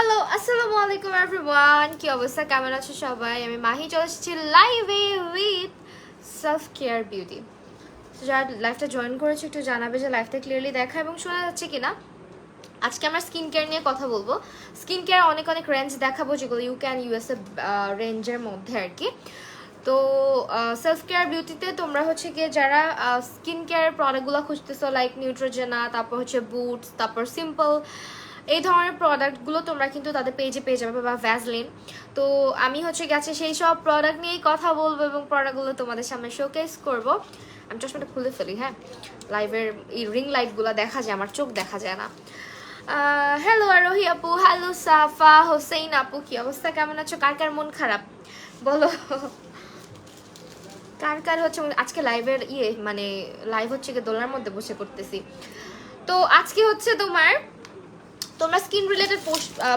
Hello আসসালামু আলাইকুম everyone, কি অবস্থা, কেমন আছো সবাই? আমি মাহি চলে এসেছি লাইভে উইথ সেলফ কেয়ার বিউটি। যারা লাইভটা জয়েন করেছে একটু জানাবে যে লাইভটা ক্লিয়ারলি দেখা এবং শোনা যাচ্ছে কিনা। আজকে আমরা স্কিন কেয়ার নিয়ে কথা বলবো। স্কিন কেয়ার অনেক অনেক রেঞ্জ দেখাবো, যেগুলো ইউ ক্যান ইউএসএ রেঞ্জের মধ্যে আর কি। তো সেলফ কেয়ার বিউটিতে তোমরা হচ্ছে গিয়ে যারা স্কিন কেয়ার প্রোডাক্টগুলো খুঁজতেছো, লাইক নিউট্রোজেনা, তারপর হচ্ছে বুটস, তারপর সিম্পল, এই ধরনের প্রোডাক্টগুলো তোমরা কিন্তু তাদের পেজে পেয়ে যাবে, বা ভ্যাসলিন। তো আমি হচ্ছে গেছে সেই সব প্রোডাক্ট নিয়েই কথা বলবো এবং প্রোডাক্টগুলো তোমাদের সামনে শোকেস করব। আমি চশমাটা খুলে ফেলি, হ্যাঁ, লাইভের এই রিং লাইটগুলো দেখা যায়, আমার চোখ দেখা যায় না। হ্যালো আরোহী আপু, হ্যালো সাফা হোসেন আপু, কি অবস্থা, কেমন আছো? কার কার মন খারাপ বলো? কার কার হচ্ছে আজকে লাইভের মানে লাইভ হচ্ছে কি দোলনার মধ্যে বসে করতেছি। তো আজকে হচ্ছে তোমরা স্কিন রিলেটেড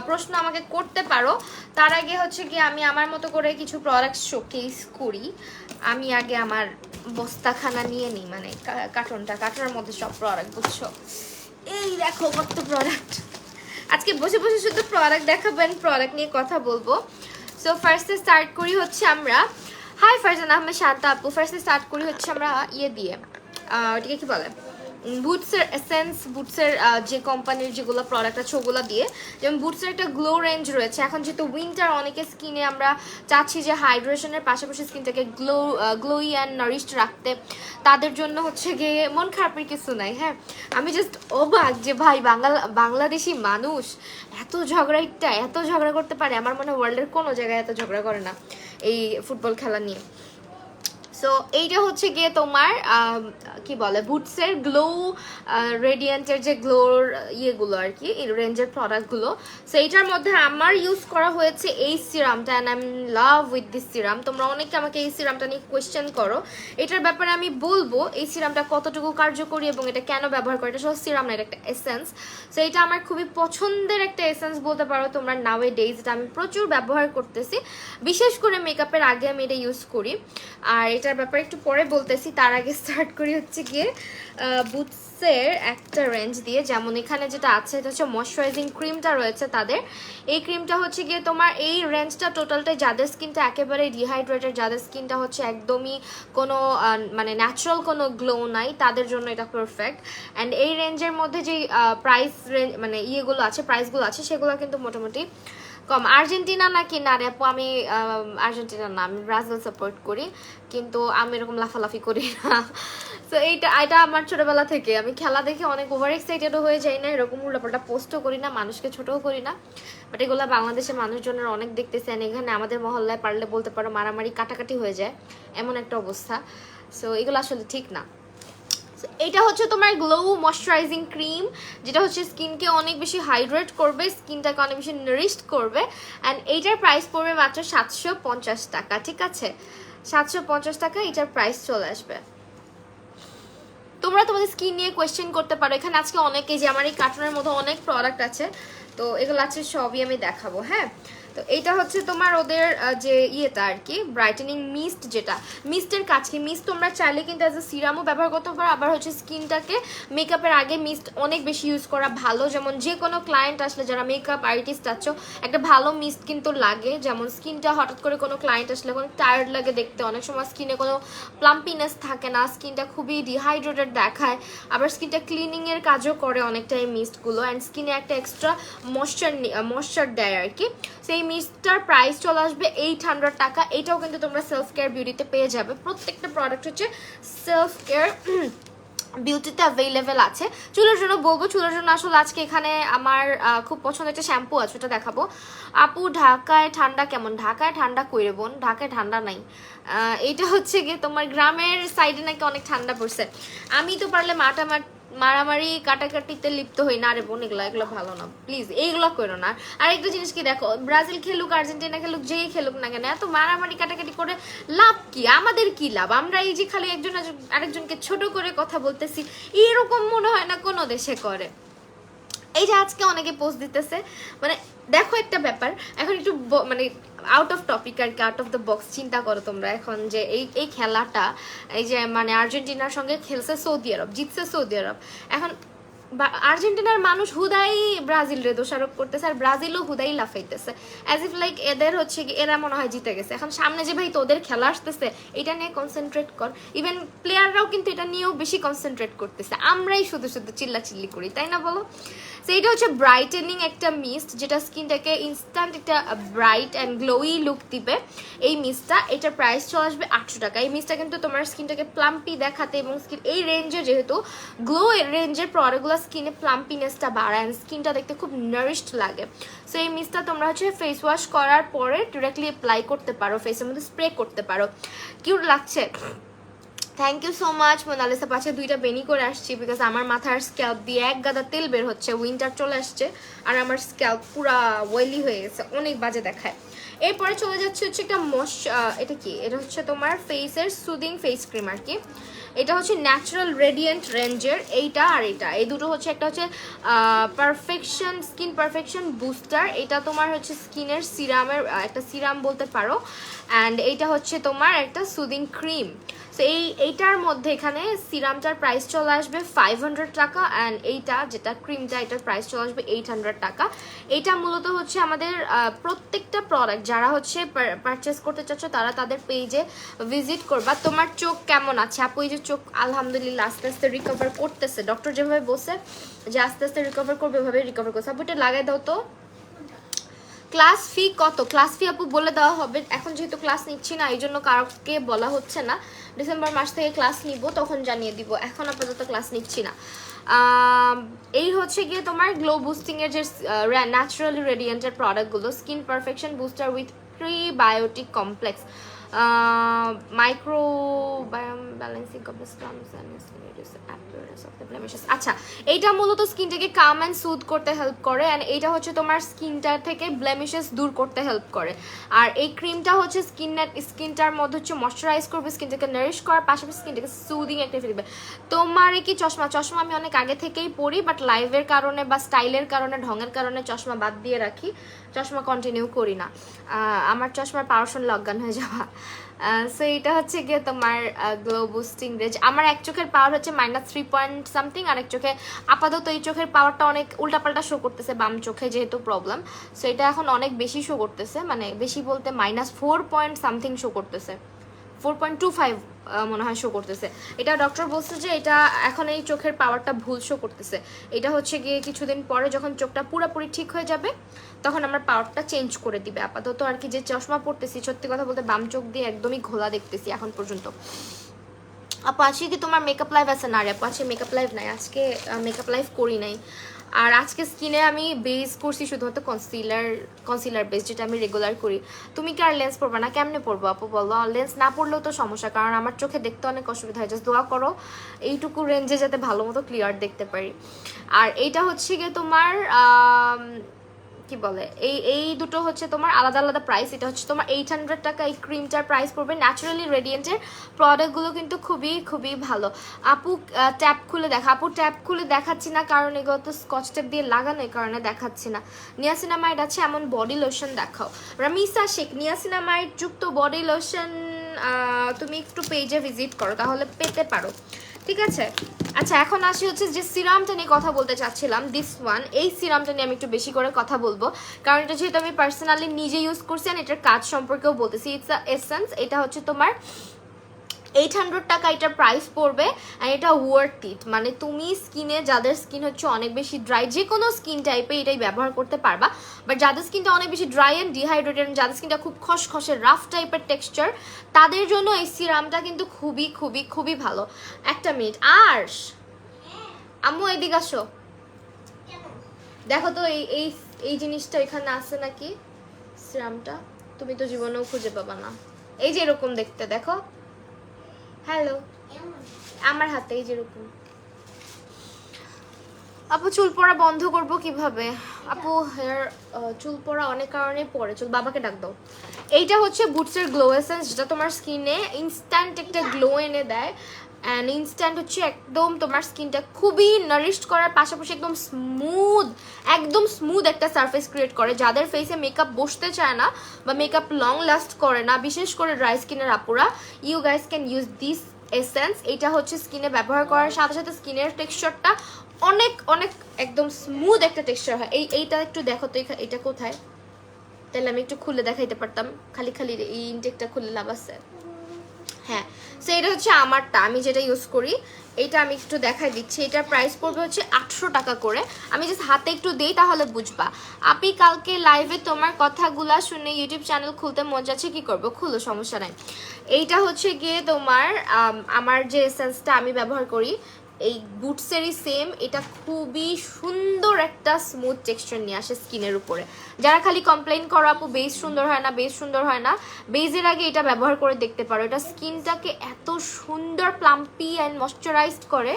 প্রশ্ন আমাকে করতে পারো। তার আগে হচ্ছে কি আমি আমার মতো করে কিছু প্রোডাক্ট শোকেস করি। আমি আগে আমার বস্তাখানা নিয়ে নিই, মানে কার্টুনের মধ্যে সব প্রোডাক্ট, বুঝছো? এই দেখো কত প্রোডাক্ট। আজকে বসে বসে শুধু প্রোডাক্ট দেখাবেন, প্রোডাক্ট নিয়ে কথা বলবো। সো ফার্স্টে স্টার্ট করি হচ্ছে আমরা, হাই ফারজান আহমেদ শান্তা আপু, ফার্স্টে স্টার্ট করি হচ্ছে আমরা দিয়ে ওটিকে কি বলে, বুটসের এসেন্স, বুটসের যে কোম্পানির যেগুলো প্রোডাক্ট আছে ওগুলো দিয়ে। যেমন বুটসের একটা গ্লো রেঞ্জ রয়েছে। এখন যেহেতু উইন্টার, অনেকের স্কিনে আমরা চাচ্ছি যে হাইড্রেশনের পাশাপাশি স্কিনটাকে গ্লোই অ্যান্ড নারিশড রাখতে, তাদের জন্য হচ্ছে গিয়ে মন খারাপের কিছু নাই। হ্যাঁ, আমি জাস্ট অবাক যে ভাই বাংলাদেশি মানুষ এত ঝগড়া করতে পারে। আমার মনে হয় ওয়ার্ল্ডের কোনো জায়গায় এত ঝগড়া করে না এই ফুটবল খেলা নিয়ে। সো এইটা হচ্ছে গিয়ে তোমার কি বলে, বুটসের গ্লো রেডিয়েন্টের যে গ্লোর ইয়েগুলো আর কি, এই রেঞ্জের প্রোডাক্টগুলো। সো এইটার মধ্যে আমার ইউজ করা হয়েছে এই সিরামটা, and I am love with this serum. তোমরা অনেকে আমাকে এই সিরামটা নিয়ে কোয়েশ্চেন করো, এটার ব্যাপারে আমি বলবো এই সিরামটা কতটুকু কার্যকরী এবং এটা কেন ব্যবহার করে। এটা শুধু সিরাম না, এটা একটা এসেন্স। সো এটা আমার খুবই পছন্দের একটা এসেন্স বলতে পারো তোমরা নাও এ ডেজ। এটা আমি প্রচুর ব্যবহার করতেছি, বিশেষ করে মেকআপের আগে আমি এটা ইউজ করি। আর এটার ব্যাপারে একটু পরে বলতেছি, তার আগে স্টার্ট করি হচ্ছে গিয়ে বুটসের একটা রেঞ্জ দিয়ে। যেমন এখানে যেটা আছে এটা হচ্ছে ময়শ্চারাইজিং ক্রিমটা রয়েছে তাদের। এই ক্রিমটা হচ্ছে গিয়ে তোমার এই রেঞ্জটা টোটালটাই যাদের স্কিনটা একেবারে ডিহাইড্রেটেড, যাদের স্কিনটা হচ্ছে একদমই কোনো মানে ন্যাচারাল কোনো গ্লো নাই, তাদের জন্য এটা পারফেক্ট। অ্যান্ড এই রেঞ্জের মধ্যে যে প্রাইস রেঞ্জ মানে ইয়েগুলো আছে, প্রাইসগুলো আছে, সেগুলো কিন্তু মোটামুটি কম। আর্জেন্টিনা নাকি না রে আপু? আমি আর্জেন্টিনা না, আমি ব্রাজিল সাপোর্ট করি, কিন্তু আমি এরকম লাফালাফি করি না। তো এটা আমার ছোটবেলা থেকে, আমি খেলা দেখে অনেক ওভার এক্সাইটেডও হয়ে যাই না, এরকম উল্টাপাল্টা পোস্টও করি না, মানুষকে ছোটও করি না। বাট এগুলো বাংলাদেশের মানুষজনের অনেক দেখতেছেন, এখানে আমাদের মহল্লায় পারলে বলতে পারো মারামারি কাটাকাটি হয়ে যায়, এমন একটা অবস্থা। সো এগুলো আসলে ঠিক না। এটা হচ্ছে তোমার গ্লো ময়শ্চারাইজিং ক্রিম, যেটা হচ্ছে স্কিনকে অনেক বেশি হাইড্রেট করবে, স্কিনটাকে অনেক বেশি নারিশড করবে। অ্যান্ড এইটার প্রাইস পড়বে মাত্র 750 টাকা, ঠিক আছে? 750 টাকা এটার প্রাইস চলে আসবে। তোমরা তোমাদের স্কিন নিয়ে কোয়েশ্চেন করতে পারো। এখানে আজকে অনেকে, যে আমার এই কার্টুনের মধ্যে অনেক প্রোডাক্ট আছে, তো এগুলো আছে সবই আমি দেখাবো। হ্যাঁ, তো এইটা হচ্ছে তোমার ওদের যে ইয়েটা আর কি, ব্রাইটেনিং মিস্ট, যেটা মিস্টের কাজ কি, মিস্ট তোমরা চাইলে কিন্তু অ্যাজ এ সিরামও ব্যবহার করতে পারো। আবার হচ্ছে স্কিনটাকে মেকআপের আগে মিস্ট অনেক বেশি ইউজ করা ভালো। যেমন যে কোনো ক্লায়েন্ট আসলে, যারা মেকআপ আর্টিস্ট আছো, একটা ভালো মিস্ট কিন্তু লাগে। যেমন স্কিনটা হঠাৎ করে কোনো ক্লায়েন্ট আসলে কোনো টায়ার্ড লাগে দেখতে, অনেক সময় স্কিনে কোনো প্লাম্পিনেস থাকে না, স্কিনটা খুবই ডিহাইড্রেটেড দেখায়। আবার স্কিনটা ক্লিনিংয়ের কাজও করে অনেকটাই মিস্টগুলো, অ্যান্ড স্কিনে একটা এক্সট্রা ময়শ্চার দেয় আর কি। সেই মিস্টটার প্রাইস চলে আসবে 800 টাকা। এটাও কিন্তু তোমরা সেলফ কেয়ার বিউটিতে পেয়ে যাবে। প্রত্যেকটা প্রোডাক্ট হচ্ছে সেলফ কেয়ার বিউটিতে অ্যাভেলেবেল আছে। চুলের জন্য বলবো, চুলের জন্য আসলে আজকে এখানে আমার খুব পছন্দের একটা শ্যাম্পু আছে, ওটা দেখাবো। আপু ঢাকায় ঠান্ডা কেমন? ঢাকায় ঠান্ডা কইরে বোন, ঢাকায় ঠান্ডা নাই। এইটা হচ্ছে গিয়ে তোমার গ্রামের সাইডে নাকি অনেক ঠান্ডা পড়ছে। আমি তো পারলে মারামারি কাটাকাটিতে লিপ্ত হই না রে বোন, এগুলো ভালো না, প্লিজ এইগুলো করো না। আর একটা জিনিস কি দেখো, ব্রাজিল খেলুক, আর্জেন্টিনা খেলুক, যেই খেলুক না কেন, এত মারামারি কাটাকাটি করে লাভ কি? আমাদের কি লাভ? আমরা এই যে খালি একজন আরেকজনকে ছোট করে কথা বলতেছি, এরকম মনে হয় না কোনো দেশে করে। এই যে আজকে অনেকে পোস্ট দিতেছে, মানে দেখো একটা ব্যাপার, এখন একটু মানে আউট অফ টপিক আর কি, আউট অফ দ্য বক্স চিন্তা করো তোমরা। এখন যে এই খেলাটা, এই যে মানে আর্জেন্টিনার সঙ্গে খেলছে সৌদি আরব, জিতছে সৌদি আরব। এখন আর্জেন্টিনার মানুষ হুদাই ব্রাজিল রে দোষারোপ করতেছে, আর ব্রাজিলও হুদাই লাফাইতেছে, অ্যাজ ইফ লাইক এদের হচ্ছে এরা মনে হয় জিতে গেছে। এখন সামনে যে ভাই তোদের খেলা আসতেছে, এটা নিয়ে কনসেন্ট্রেট কর। ইভেন প্লেয়াররাও কিন্তু এটা নিয়েও বেশি কনসেন্ট্রেট করতেছে, আমরাই শুধু শুধু চিল্লাচিল্লি করি, তাই না বলো? সো এটা হচ্ছে ব্রাইটেনিং একটা মিস্ট, যেটা স্কিনটাকে ইনস্ট্যান্ট একটা ব্রাইট অ্যান্ড গ্লোই লুক দিবে। এই মিস্টটা, এটার প্রাইস চলে আসবে 800 টাকা। এই মিস্টটা কিন্তু তোমার স্কিনটাকে প্লাম্পি দেখাতে এবং স্কিন এই রেঞ্জের, যেহেতু গ্লো রেঞ্জের প্রোডাক্টগুলো স্কিনে প্লাম্পিনেসটা বাড়ায় অ্যান্ড স্কিনটা দেখতে খুব নারিশড লাগে। সো এই মিস্টটা তোমরা হচ্ছে ফেস ওয়াশ করার পরে ডিরেক্টলি অ্যাপ্লাই করতে পারো, ফেসের মধ্যে স্প্রে করতে পারো। কিউট লাগছে। Thank you so much Monalisa. পাশে 2টা বেনি করে আসছি, বিকজ আমার মাথার স্ক্যাল্প দিয়ে এক গাদা তেল বের হচ্ছে, উইন্টার চলে আসছে আর আমার স্ক্যাল্প পুরা ওয়েলি হয়ে গেছে, অনেক বাজে দেখায়। এরপরে চলে যাচ্ছে হচ্ছে একটা এটা কি, এটা হচ্ছে তোমার ফেসের সুদিং ফেস ক্রিম আর কি। এটা হচ্ছে ন্যাচারাল রেডিয়েন্ট রেঞ্জের, এইটা আর এটা, এই দুটো হচ্ছে, একটা হচ্ছে পারফেকশন স্কিন পারফেকশন বুস্টার, এটা তোমার হচ্ছে স্কিনের সিরামের একটা সিরাম বলতে পারো, অ্যান্ড এইটা হচ্ছে তোমার একটা সুদিং ক্রিম। সো এইটার মধ্যে এখানে সিরামটার প্রাইস চলে আসবে 500 টাকা, অ্যান্ড এইটা যেটা ক্রিমটা, এটার প্রাইস চলে আসবে 800 টাকা। এটা মূলত হচ্ছে আমাদের প্রত্যেকটা প্রোডাক্ট যারা হচ্ছে পারচেস করতে চাচ্ছ তারা তাদের পেজে ভিজিট করবা। তোমার চোখ কেমন আছে আপু? এই যে চোখ আলহামদুলিল্লাহ আস্তে আস্তে রিকভার করতেছে, ডক্টর যেভাবে বলছে যে আস্তে আস্তে রিকভার করবে, ওইভাবে রিকভার করছে। আপু এটা লাগাই দাও তো। ক্লাস ফি কত? ক্লাস ফি আপু বলে দেওয়া হবে, এখন যেহেতু ক্লাস নিচ্ছি না এই জন্য কাউকে বলা হচ্ছে না, ডিসেম্বর মাস থেকে ক্লাস নিব তখন জানিয়ে দিব, এখন আপাতত ক্লাস নিচ্ছি না। এই হচ্ছে গিয়ে তোমার গ্লো বুস্টিংয়ের যে ন্যাচারালি রেডিয়েন্টের প্রোডাক্টগুলো, skin perfection booster with prebiotic complex, microbiome balancing আচ্ছা, এইটা মূলত স্কিনটাকে কাম অ্যান্ড সুদ করতে হেল্প করে, অ্যান্ড এইটা হচ্ছে তোমার স্কিনটা থেকে ব্লেমিশেস দূর করতে হেল্প করে। আর এই ক্রিমটা হচ্ছে স্কিনটার মধ্যে হচ্ছে ময়শ্চারাইজ করবে, স্কিনটাকে নারিশ করার পাশাপাশি স্কিনটাকে সুদিং একটা ফেলবে। তোমার কি চশমা আমি অনেক আগে থেকেই পরি, বাট লাইভের কারণে বা স্টাইলের কারণে ঢঙের কারণে চশমা বাদ দিয়ে রাখি, চশমা কন্টিনিউ করি না, আমার চশমার পাওয়ার লকডাউন হয়ে যাওয়া। সো এটা হচ্ছে গিয়ে তোমার গ্লো বুস্টিং রেঞ্জ। আমার এক চোখের পাওয়ার হচ্ছে -3 পয়েন্ট সামথিং, আর এক চোখে আপাতত এই চোখের পাওয়ারটা অনেক উল্টাপাল্টা শো করতেছে, বাম চোখে যেহেতু প্রবলেম, সো এটা এখন অনেক বেশি শো করতেছে, মানে বেশি বলতে -4 পয়েন্ট সামথিং শো করতেছে, 4.25 মনে হয় শো করতেছে। এটা ডক্টর বলছে যে এটা এখন এই চোখের পাওয়ারটা ভুল শো করতেছে, এটা হচ্ছে গিয়ে কিছুদিন পরে যখন চোখটা পুরোপুরি ঠিক হয়ে যাবে তখন আমার পাওয়ারটা চেঞ্জ করে দিবে। আপাতত আর কি যে চশমা পড়তেছি, সত্যি কথা বলতে বাম চোখ দিয়ে একদমই ঘোলা দেখতেছি এখন পর্যন্ত। আপু আজকে কি তোমার মেকআপ লাইভ আছে? না রে আপু, আজকে মেকআপ লাইভ নাই, আজকে মেকআপ লাইভ করি নাই। আর আজকে স্কিনে আমি বেস করছি শুধুমাত্র কনসিলার বেস, যেটা আমি রেগুলার করি। তুমি কি আর লেন্স পরবা না? কেমনে পরবো আপু বলো? লেন্স না পরলেও তো সমস্যা, কারণ আমার চোখে দেখতে অনেক অসুবিধা হয়, জাস্ট দোয়া করো এইটুকু রেঞ্জে যাতে ভালো মতো ক্লিয়ার দেখতে পারি। আর এইটা হচ্ছে গিয়ে তোমার কি বলে, এই দুটো হচ্ছে তোমার আলাদা আলাদা প্রাইস। এটা হচ্ছে তোমার 800 টাকা এই ক্রিমটার প্রাইস পড়বে। ন্যাচারালি রেডিয়েন্টের প্রোডাক্টগুলো কিন্তু খুবই খুবই ভালো। আপু ট্যাপ খুলে দেখা, আপু ট্যাপ খুলে দেখাচ্ছি না কারণ এগুলো তো স্কচ টেপ দিয়ে লাগানো, এই কারণে দেখাচ্ছি না। নিয়াসিনামাইড আছে এমন বডি লোশন দেখাও। রামিসা শেখ, নিয়াসিনামাইড যুক্ত বডি লোশন তুমি একটু পেজে ভিজিট করো, তাহলে পেতে পারো, ঠিক আছে? আচ্ছা, এখন আসি হচ্ছে যে সিরামটা নিয়ে কথা বলতে চাচ্ছিলাম, দিস ওয়ান। এই সিরামটা নিয়ে আমি একটু বেশি করে কথা বলবো, কারণ এটা যেহেতু আমি পার্সোনালি নিজে ইউজ করছি, আর এটার কাজ সম্পর্কেও বলতেছি। ইটস আ এসেন্স, এটা হচ্ছে তোমার 800 টাকা এটার প্রাইস পড়বে, আর এটা ওয়ার্থ ইট। মানে তুমি স্কিনে, যাদের স্কিন হচ্ছে অনেক বেশি ড্রাই, যে কোনো স্কিন টাইপে এটাই ব্যবহার করতে পারবা, বাট যাদের স্কিনটা অনেক বেশি ড্রাই অ্যান্ড ডিহাইড্রেটেড, যাদের স্কিনটা খুব খসখসে রাফ টাইপের টেক্সচার, তাদের জন্য এই সিরামটা কিন্তু খুবই খুবই খুবই ভালো। একটা মিনিট, আর আম্মু এদিকে আসো, দেখো তো এই জিনিসটা এখানে আছে নাকি, সিরামটা তুমি তো জীবনেও খুঁজে পাবা না। এই যে এরকম দেখতে, দেখো, হ্যালো, আমার হাতে এই যেরকম। আপু চুল পড়া বন্ধ করবো কিভাবে? আপু হেয়ার চুল পড়া অনেক কারণে পড়ে, চুল বাবাকে ডাক দাও। এইটা হচ্ছে বুটসের গ্লো এসেন্স, যেটা তোমার স্কিনে ইনস্ট্যান্ট একটা গ্লো এনে দেয়, অ্যান্ড ইনস্ট্যান্ট হচ্ছে একদম তোমার স্কিনটা খুবই নারিশড করার পাশাপাশি একদম স্মুথ একটা সারফেস ক্রিয়েট করে। যাদের ফেসে মেকআপ বসতে চায় না বা মেকআপ লং লাস্ট করে না, বিশেষ করে ড্রাই স্কিনের আপুরা, you guys can use this essence. এটা হচ্ছে স্কিনে ব্যবহার করার সাথে সাথে স্কিনের টেক্সচারটা অনেক অনেক একদম স্মুথ একটা টেক্সচার হয়। এইটা একটু দেখো তো, এটা কোথায়, তাহলে আমি একটু খুলে দেখাইতে পারতাম। খালি খালি এই ইনটেকটা খুলে লাভ আছে? হ্যাঁ, সো এটা হচ্ছে আমারটা, আমি যেটা ইউজ করি। এটা আমি একটু দেখাই দিচ্ছি। এটার প্রাইস পড়বে হচ্ছে 800 টাকা করে। আমি জাস্ট হাতে একটু দিই তাহলে বুঝবা। আপনি কালকে লাইভে তোমার কথাগুলা শুনে ইউটিউব চ্যানেল খুলতে মন যাচ্ছে, কি করবো, খুলো, সমস্যা নাই। এইটা হচ্ছে গিয়ে তোমার আমার যে এসেন্সটা আমি ব্যবহার করি এই বুটসেরই সেম। এটা খুবই সুন্দর একটা স্মুথ টেক্সচার নিয়ে আসে স্কিনের উপরে। যারা খালি কমপ্লেইন করো আপু বেস সুন্দর হয় না, বেস সুন্দর হয় না, বেজের আগে এটা ব্যবহার করে দেখতে পারো। এটা স্কিনটাকে এত সুন্দর প্লাম্পি অ্যান্ড ময়শ্চারাইজড করে,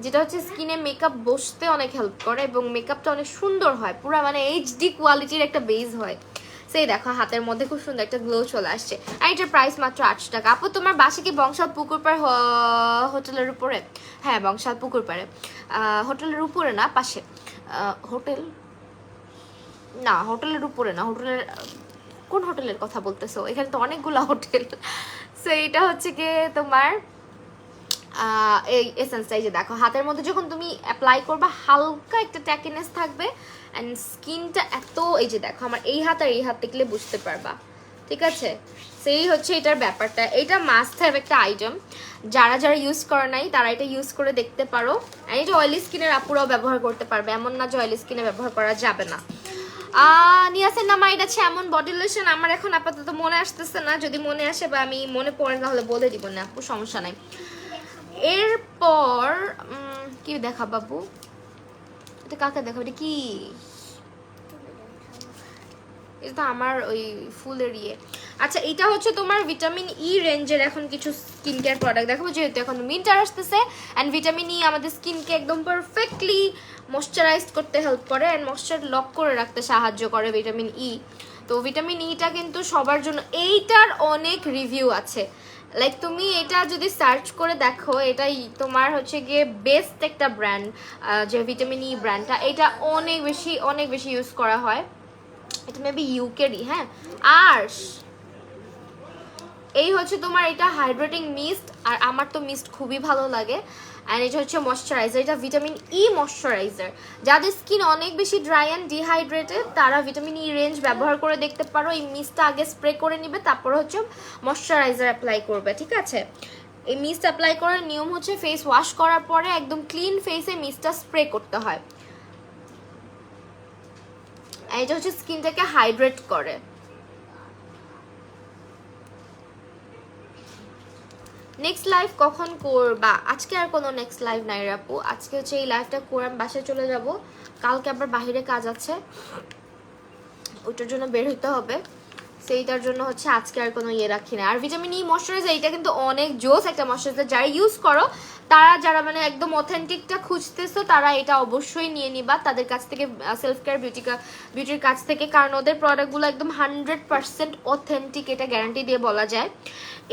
যেটা হচ্ছে স্কিনে মেকআপ বসতে অনেক হেল্প করে এবং মেকআপটা অনেক সুন্দর হয়, পুরো মানে এইচডি কোয়ালিটির একটা বেস হয়। সেই দেখো হাতের মধ্যে খুব সুন্দর একটা গ্লো চলে আসছে। আর এটার প্রাইস মাত্র 800 টাকা। আপু তোমার বাসা কি বংশাল পুকুরপাড় হোটেলের উপরে? হ্যাঁ, বংশাল পুকুরপাড়ে, হোটেলের উপরে না, পাশে। হোটেল না, হোটেলের উপরে না। হোটেলের কোন হোটেলের কথা বলতেছো? এখানে তো অনেকগুলো হোটেল। সো এটা হচ্ছে কি তোমার এই এসেন্সটা, এই যে দেখো হাতের মধ্যে যখন তুমি অ্যাপ্লাই করবা হালকা একটা ট্যাকিনেস থাকবে অ্যান্ড স্কিনটা এত, এই যে দেখো আমার এই হাত আর এই হাত দেখলে বুঝতে পারবা, ঠিক আছে? সেই হচ্ছে এটার ব্যাপারটা। এটা মাস্ট হ্যাভ একটা আইটেম, যারা যারা ইউজ করে নাই তারা এটা ইউজ করে দেখতে পারো। অ্যান্ড এটা অয়েলি স্কিনের আপুরাও ব্যবহার করতে পারবে, এমন না যে অয়েলি স্কিনে ব্যবহার করা যাবে না। নিয়াসের নামা এটা হচ্ছে এমন বডি লোশন, আমার এখন আপাতত মনে আসতেছে না, যদি মনে আসে বা আমি মনে পড়ে তাহলে বলে দিব না আপু, সমস্যা নাই। এরপর কি দেখা বাবু, এটা কাকে দেখাবো, এটা কি? এটা তো আমার ওই ফুলের ইয়ে। আচ্ছা, এটা হচ্ছে তোমার ভিটামিন ই রেঞ্জের এখন কিছু স্কিন কেয়ার প্রোডাক্ট দেখাবো, যেহেতু এখন উইন্টার আসতেছে অ্যান্ড ভিটামিন ই আমাদের স্কিনকে একদম পারফেক্টলি ময়শ্চারাইজ করতে হেল্প করে অ্যান্ড ময়শ্চার লক করে রাখতে সাহায্য করে ভিটামিন ই। তো ভিটামিন ইটা কিন্তু সবার জন্য, এইটার অনেক রিভিউ আছে, লাইক তুমি এটা যদি সার্চ করে দেখো, এটাই তোমার হচ্ছে গিয়ে বেস্ট একটা ব্র্যান্ড, যে ভিটামিন ই ব্র্যান্ডটা, এটা অনেক বেশি ইউজ করা হয়। এটা মেবি ইউকেরই, হ্যাঁ। আর এই হচ্ছে তোমার এটা হাইড্রেটিং মিস্ট, আর আমার তো মিস্ট খুবই ভালো লাগে। অ্যান্ড এটা হচ্ছে ময়শ্চারাইজার, এটা ভিটামিন ই ময়শ্চারাইজার। যাদের স্কিন অনেক বেশি ড্রাই অ্যান্ড ডিহাইড্রেটেড তারা ভিটামিন ই রেঞ্জ ব্যবহার করে দেখতে পারো। এই মিস্টটা আগে স্প্রে করে নিবে, তারপর হচ্ছে ময়শ্চারাইজার অ্যাপ্লাই করবে, ঠিক আছে? এই মিস্ট অ্যাপ্লাই করার নিয়ম হচ্ছে ফেস ওয়াশ করার পরে একদম ক্লিন ফেসে মিস্টটা স্প্রে করতে হয়। এটা হচ্ছে স্কিনটাকে হাইড্রেট করে। নেক্সট লাইভ কখন করবা? আজকে আর কোনো নেক্সট লাইভ নাই রে আপু, আজকে হচ্ছে এই লাইভটা করে আমি বাসায় চলে যাব। কালকে আবার বাহিরে কাজ আছে, ওইটার জন্য বের হইতে হবে, সেইটার জন্য হচ্ছে আজকে আর কোনো ইয়ে রাখি না। আর ভিটামিন ই ময়শ্চারাইজার এটা কিন্তু অনেক জোস একটা ময়শ্চারাইজার, যারা ইউজ করো তারা, যারা মানে একদম অথেন্টিকটা খুঁজতেছো তারা এটা অবশ্যই নিয়ে নিবা তাদের কাছ থেকে, সেলফ কেয়ার বিউটির কাছ থেকে, কারণ ওদের প্রোডাক্টগুলো একদম 100% অথেন্টিক, এটা গ্যারান্টি দিয়ে বলা যায়।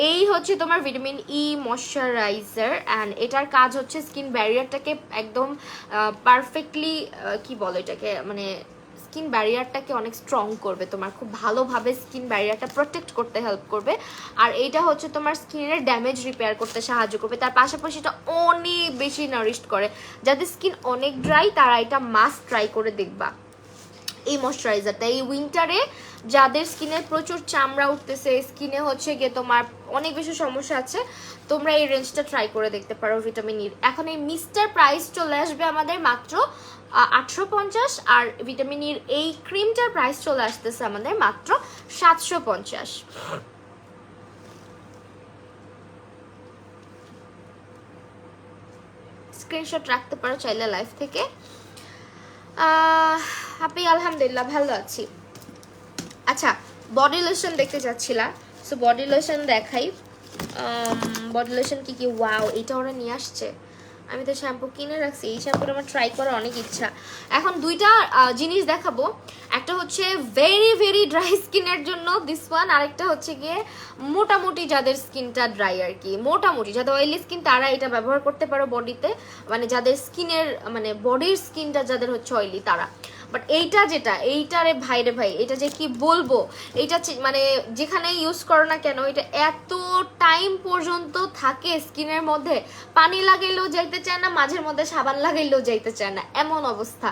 এই হচ্ছে তোমার ভিটামিন ই ময়শ্চারাইজার অ্যান্ড এটার কাজ হচ্ছে স্কিন ব্যারিয়ারটাকে একদম পারফেক্টলি কি বলো এটাকে, মানে স্কিন ব্যারিয়ারটাকে অনেক স্ট্রং করবে, তোমার খুব ভালোভাবে স্কিন ব্যারিয়ারটা প্রোটেক্ট করতে হেল্প করবে। আর এইটা হচ্ছে তোমার স্কিনের ড্যামেজ রিপেয়ার করতে সাহায্য করবে, তার পাশাপাশি এটা অনেক বেশি নারিশড করে। যাদের স্কিন অনেক ড্রাই তারা এটা মাস্ট ট্রাই করে দেখবা এই ময়শ্চারাইজারটা। এই উইন্টারে যাদের স্কিনে প্রচুর চামড়া উঠতেছে, স্কিনে হচ্ছে গিয়ে তোমার অনেক বেশি সমস্যা আছে, তোমরা এই রেঞ্জটা ট্রাই করে দেখতে পারো ভিটামিন ই। এখন এই মিস্টার প্রাইস চলে আসবে আমাদের মাত্র 850, আর ভিটামিন ইর এই ক্রিমটার প্রাইস চলে আসতেছে আমাদের মাত্র 750। স্ক্রিনশট রাখতে পারো চাইলে লাইভ থেকে। আপনি? আলহামদুলিল্লাহ ভালো আছি। আচ্ছা, বডি লোশন দেখতে চাচ্ছিলা, সো বডি লোশন দেখাই। বডি লোশন কি কি, ওয়াও এটা ওরা নিয়ে আসছে, আমি তো শ্যাম্পু কিনে রাখছি, এই শ্যাম্পুটা আমার ট্রাই করার অনেক ইচ্ছা। এখন দুইটা জিনিস দেখাবো, একটা হচ্ছে ভেরি ড্রাই স্কিনের জন্য দিস ওয়ান, আরেকটা হচ্ছে গিয়ে মোটামুটি যাদের স্কিনটা ড্রাই আর কি, মোটামুটি যাদের অয়েলি স্কিন তারা এটা ব্যবহার করতে পারো বডিতে, মানে যাদের স্কিনের মানে বডির স্কিনটা যাদের হচ্ছে অয়েলি তারা। বাট এইটা যেটা এইটারে ভাই রে ভাই, এটা যে কি বলবো, এইটা মানে যেখানে ইউজ করো না কেন এটা এত টাইম পর্যন্ত থাকে স্কিনের মধ্যে, পানি লাগাইলেও যাইতে চায় না, মাঝের মধ্যে সাবান লাগাইলেও যাইতে চায় না, এমন অবস্থা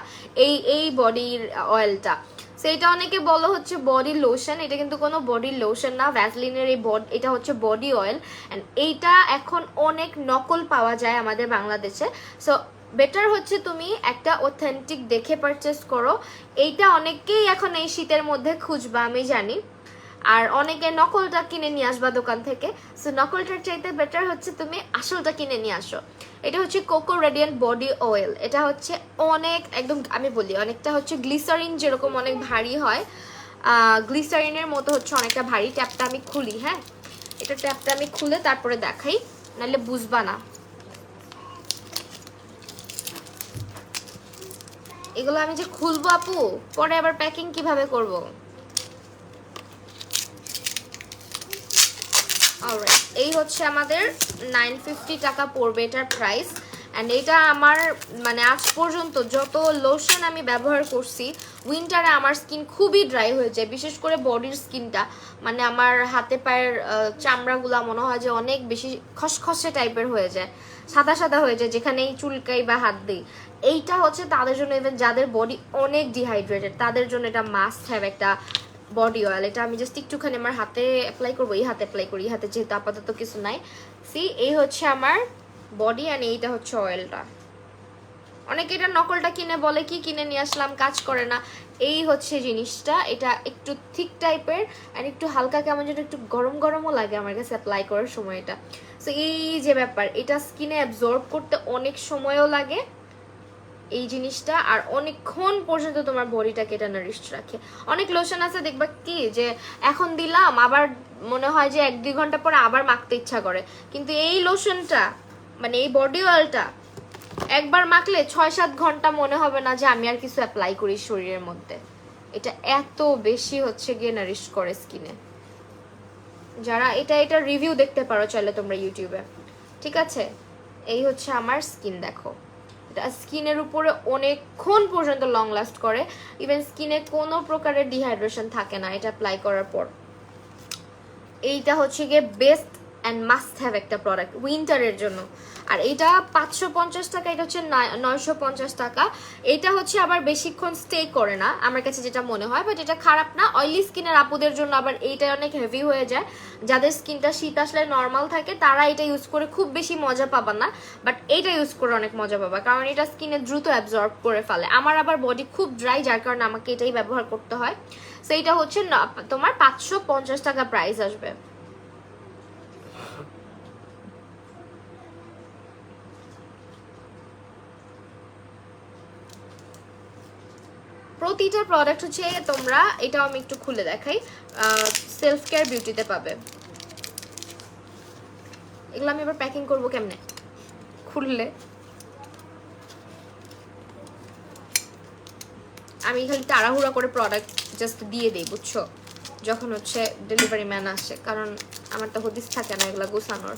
এই বডির অয়েলটা। সো এটা অনেকে বলো হচ্ছে বডি লোশন, এটা কিন্তু কোনো বডি লোশন না, ভ্যাসলিনের এটা হচ্ছে বডি অয়েল। অ্যান্ড এইটা এখন অনেক নকল পাওয়া যায় আমাদের বাংলাদেশে। সো বেটার হচ্ছে তুমি একটা অথেন্টিক দেখে পারচেস করো। এইটা অনেকেই এখন এই শীতের মধ্যে খুঁজবা আমি জানি, আর অনেকে নকলটা কিনে নিয়ে আসবা দোকান থেকে। সো নকলটার চাইতে বেটার হচ্ছে তুমি আসলটা কিনে নিয়ে আসো। এটা হচ্ছে কোকো রেডিয়েন্ট বডি অয়েল। এটা হচ্ছে অনেক একদম আমি বলি অনেকটা হচ্ছে গ্লিসারিন যেরকম অনেক ভারী হয়, গ্লিসারিনের মতো হচ্ছে অনেকটা ভারী। ট্যাপটা আমি খুলি, হ্যাঁ এটা ট্যাপটা আমি খুলে তারপরে দেখাই, নাহলে বুঝবা না। এগুলো আমি যে খুলবো আপু, পরে আবার প্যাকিং কিভাবে করব? অলরাইট, এই হচ্ছে আমাদের 950 টাকা পড়বে এটার প্রাইস। অ্যান্ড এটা আমার মানে আজ পর্যন্ত যত লোশন আমি ব্যবহার করছি, উইন্টারে আমার স্কিন খুবই ড্রাই হয়ে যায়, বিশেষ করে বডির স্কিনটা। মানে আমার হাতে পায়ের চামড়াগুলা মনে হয় যে অনেক বেশি খসখসে টাইপের হয়ে যায়, সাদা সাদা হয়ে যায় যেখানেই চুলকাই বা হাত দিই। এইটা হচ্ছে তাদের জন্য, ইভেন যাদের বডি অনেক ডিহাইড্রেটেড তাদের জন্য এটা মাস্ট হ্যাভ একটা বডি অয়েল। এটা আমি জাস্ট একটুখানি আমার হাতে অ্যাপ্লাই করবো, এই হাতে অ্যাপ্লাই করি, এই হাতে যেহেতু আপাতত কিছু নাই। সি এই হচ্ছে আমার বডি অ্যান্ড এইটা হচ্ছে অয়েলটা। অনেকে এটা নকলটা কিনে বলে কি কিনে নিয়ে আসলাম, কাজ করে না। এই হচ্ছে জিনিসটা, এটা একটু থিক টাইপের অ্যান্ড একটু হালকা কেমন যেন একটু গরম গরমও লাগে আমার কাছে অ্যাপ্লাই করার সময় এটা। সো এই যে ব্যাপার, এটা স্কিনে অ্যাবজর্ব করতে অনেক সময়ও লাগে এই জিনিসটা, আর অনেকক্ষণ পর্যন্ত তোমার বডিটাকে এটা নারিশড রাখে। অনেক লোশন আছে দেখবা কি যে এখন দিলাম আবার মনে হয় যে 1-2 ঘন্টা পরে আবার মাখতে ইচ্ছা করে, কিন্তু এই লোশনটা মানে এই বডি অয়েলটা একবার মাখলে 6-7 ঘন্টা মনে হবে না যে আমি আর কিছু অ্যাপ্লাই করি শরীরের মধ্যে। এটা এত বেশি হচ্ছে গিয়ে নারিশ করে স্কিনে। যারা এটা রিভিউ দেখতে পারো চাইলে তোমরা ইউটিউবে, ঠিক আছে? এই হচ্ছে আমার স্কিন, দেখো এটা স্কিনের উপরে অনেকক্ষণ পর্যন্ত লং লাস্ট করে, ইভেন স্কিনে কোনো প্রকারের ডিহাইড্রেশন থাকে না এটা অ্যাপ্লাই করার পর। এইটা হচ্ছে গিয়ে বেস্ট অ্যান্ড মাস্ট হ্যাভ একটা প্রোডাক্ট উইন্টারের জন্য। আর এইটা 550 টাকা, এটা হচ্ছে 950 টাকা। এটা হচ্ছে আবার বেশিক্ষণ স্টে করে না আমার কাছে যেটা মনে হয়, বাট এটা খারাপ না। অয়েলি স্কিনের আপুদের জন্য আবার এইটা অনেক হেভি হয়ে যায়, যাদের স্কিনটা শীত আসলে নর্মাল থাকে তারা এটা ইউজ করে খুব বেশি মজা পাবা না, বাট এইটা ইউজ করে অনেক মজা পাবা, কারণ এটা স্কিনে দ্রুত অ্যাবজর্ব করে ফেলে। আমার আবার বডি খুব ড্রাই, যার কারণে আমাকে এটাই ব্যবহার করতে হয়। সো এইটা হচ্ছে তোমার 550 টাকা প্রাইস আসবে। প্রতিটা প্রোডাক্ট হচ্ছে তোমরা, এটাও আমি একটু খুলে দেখাই, সেলফ কেয়ার বিউটিতে পাবে। এগুলো আমি এবার প্যাকিং করবো কেমনে খুললে, আমি খালি তাড়াহুড়া করে প্রোডাক্ট জাস্ট দিয়ে দিই বুঝছো, যখন হচ্ছে ডেলিভারি ম্যান আসে, কারণ আমার তো হদিস থাকে না এগুলা গোছানোর।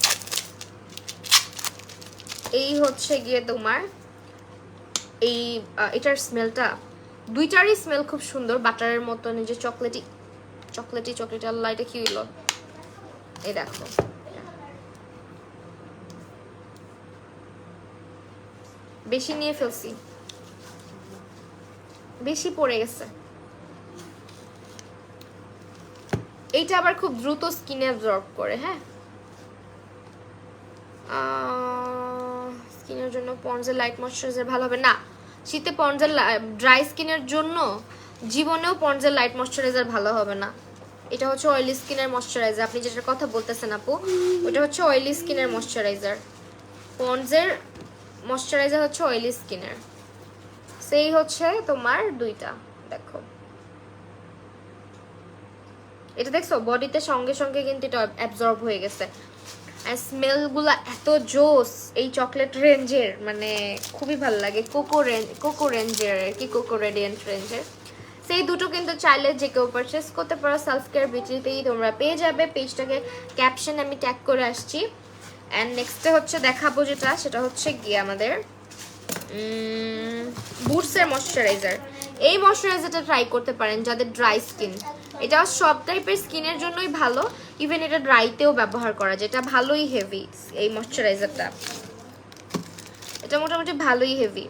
এই হচ্ছে গিয়ে তোমার এই এটার স্মেলটা, দুইটারই স্মেল খুব সুন্দর, বাটারের মতো, নিজে চকলেটি চকলেটি চকলেটি। আল্লাহ এটা কি হইলো, এই দেখো বেশি নিয়ে ফেলছি, বেশি পড়ে গেছে। এইটা আবার খুব দ্রুত স্কিনে অ্যাবজর্ব করে, হ্যাঁ স্কিনের জন্য পন্ডসের লাইট ময়শ্চারাইজার ভালো হবে না। শীতে পন্ডসের ড্রাই স্কিনের জন্য জীবনেও পন্ডসের লাইট ময়শ্চারাইজার ভালো হবে না। এটা হচ্ছে অয়েলি স্কিনের ময়শ্চারাইজার, আপনি যেটার কথা বলতেছেন আপু ওটা হচ্ছে অয়েলি স্কিনের ময়শ্চারাইজার। পন্ডসের ময়শ্চারাইজার হচ্ছে অয়েলি স্কিনের। সেই হচ্ছে তোমার দুইটা, দেখো এটা দেখছো বডিতে সঙ্গে সঙ্গে কিন্তু এটা অ্যাবজর্ব হয়ে গেছে। আর স্মেলগুলো এত জোস এই চকলেট রেঞ্জের, মানে খুবই ভালো লাগে। কোকো রেঞ্জের আর কি, কোকো রেডিয়েন্ট রেঞ্জের। সেই দুটো কিন্তু চাইলে যে কেউ পারচেস করতে পারো, সেলফ কেয়ার বিউটিতেই তোমরা পেয়ে যাবে। পেজটাকে ক্যাপশন আমি ট্যাগ করে আসছি। অ্যান্ড নেক্সটে হচ্ছে দেখাবো যেটা, সেটা হচ্ছে গিয়ে আমাদের বুটস বুটসের ময়শ্চারাইজার। এই ময়শ্চারাইজারটা ট্রাই করতে পারেন যাদের ড্রাই স্কিন। এটা সব টাইপের স্কিনের জন্যই ভালো, ইভেন এটা ড্রাইতেও ব্যবহার করা যায়। এটা ভালোই হেভি এই ময়শ্চারাইজারটা, এটা মোটামুটি ভালোই হেভি।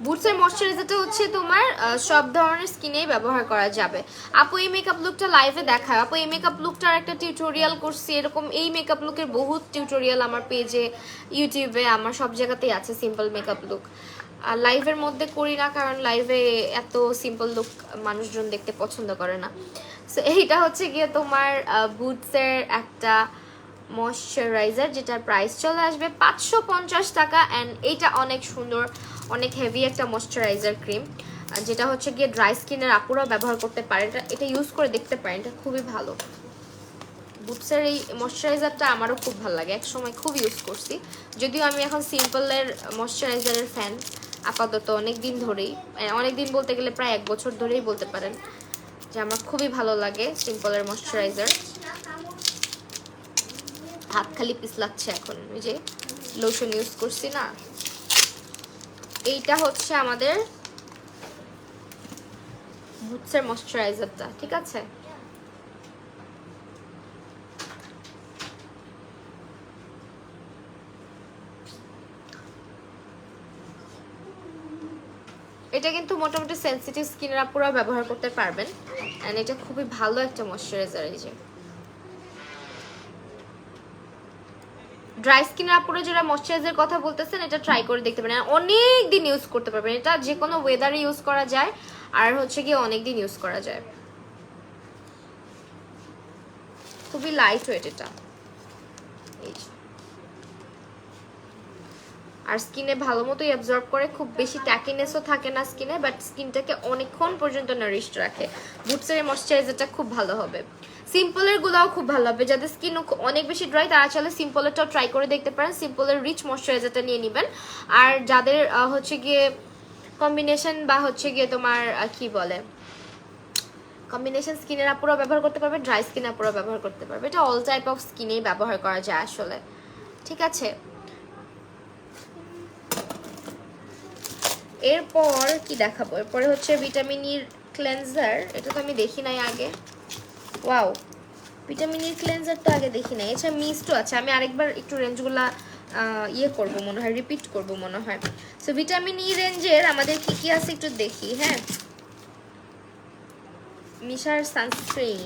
বুটসের ময়শ্চারাইজারটা হচ্ছে তোমার সব ধরনের স্কিনেই ব্যবহার করা যাবে। আপু এই মেকআপ লুকটা লাইভে দেখায়। আপু এই মেকআপ লুকটার একটা টিউটোরিয়াল করছি, এরকম এই মেকআপ লুকের বহুত টিউটোরিয়াল আমার পেজে, ইউটিউবে, আমার সব জায়গাতেই আছে সিম্পল মেকআপ লুক। আর লাইভের মধ্যে করি না, কারণ লাইভে এত সিম্পল লুক মানুষজন দেখতে পছন্দ করে না। সো এইটা হচ্ছে গিয়ে তোমার বুটসের একটা ময়শ্চারাইজার, যেটার প্রাইস চলে আসবে 550 টাকা। অ্যান্ড এইটা অনেক সুন্দর, অনেক হেভি একটা ময়শ্চারাইজার ক্রিম, যেটা হচ্ছে গিয়ে ড্রাই স্কিনের আপুরাও ব্যবহার করতে পারে। এটা ইউজ করে দেখতে পারেন, এটা খুবই ভালো। বুটসের এই ময়শ্চারাইজারটা আমারও খুব ভালো লাগে, এক সময় খুব ইউজ করছি। যদিও আমি এখন সিম্পলের ময়শ্চারাইজারের ফ্যান আপাতত, অনেক দিন ধরেই, অনেক দিন বলতে গেলে প্রায় 1 বছর ধরেই বলতে পারেন যে আমার খুবই ভালো লাগে সিম্পলের ময়শ্চারাইজার। হাত খালি পিছলাচ্ছে এখন, ওই যে লোশন ইউজ করছি না। এইটা হচ্ছে আমাদের বুটসের ময়শ্চারাইজারটা, ঠিক আছে। এটা কিন্তু মোটামুটি সেনসিটিভ স্কিনের আপুরা ব্যবহার করতে পারবেন, এন্ড এটা খুবই ভালো একটা ময়শ্চারাইজার। এই যে ড্রাই স্কিনের আপুরা যারা ময়শ্চারাইজার কথা বলতেছেন, এটা ট্রাই করে দেখতে পারেন, অনেক দিন ইউজ করতে পারবেন। এটা যে কোনো ওয়েদারে ইউজ করা যায়, আর হচ্ছে গিয়ে অনেক দিন ইউজ করা যায়। খুবই লাইট ওয়েট এটা, এই আর স্কিনে ভালো মতোই অ্যাবজর্ব করে, খুব বেশি ট্যাকিনেসও থাকে না স্কিনে, বাট স্কিনটাকে অনেকক্ষণ পর্যন্ত নারিশড রাখে। বুটসের এই ময়শ্চারাইজারটা খুব ভালো হবে। সিম্পলের গুলাও খুব ভালো হবে, যাদের স্কিন অনেক বেশি ড্রাই তারা চাইলে সিম্পলেরটাও ট্রাই করে দেখতে পারেন। সিম্পলের রিচ ময়শ্চারাইজারটা নিয়ে নেবেন। আর যাদের হচ্ছে গিয়ে কম্বিনেশন বা হচ্ছে গিয়ে তোমার কি বলে কম্বিনেশন স্কিনের আপুরাও ব্যবহার করতে পারবে, ড্রাই স্কিন আপুরাও ব্যবহার করতে পারবে। এটা অল টাইপ অফ স্কিনেই ব্যবহার করা যায় আসলে, ঠিক আছে। এরপর কি দেখাবো, এরপরে হচ্ছে ভিটামিন ইর ক্লেন্সার। এটা তো আমি দেখি নাই আগে। ওয়াও, ভিটামিন ইর ক্লেন্সার তো আগে দেখি নাই। এছাড়া মিস্টও আছে, আমি আরেকবার একটু রেঞ্জগুলা ইয়ে করব মনে হয়, রিপিট করব মনে হয়। সো ভিটামিন ই রেঞ্জের আমাদের কি কি আছে একটু দেখি। হ্যাঁ, মিশার সানস্ক্রিন,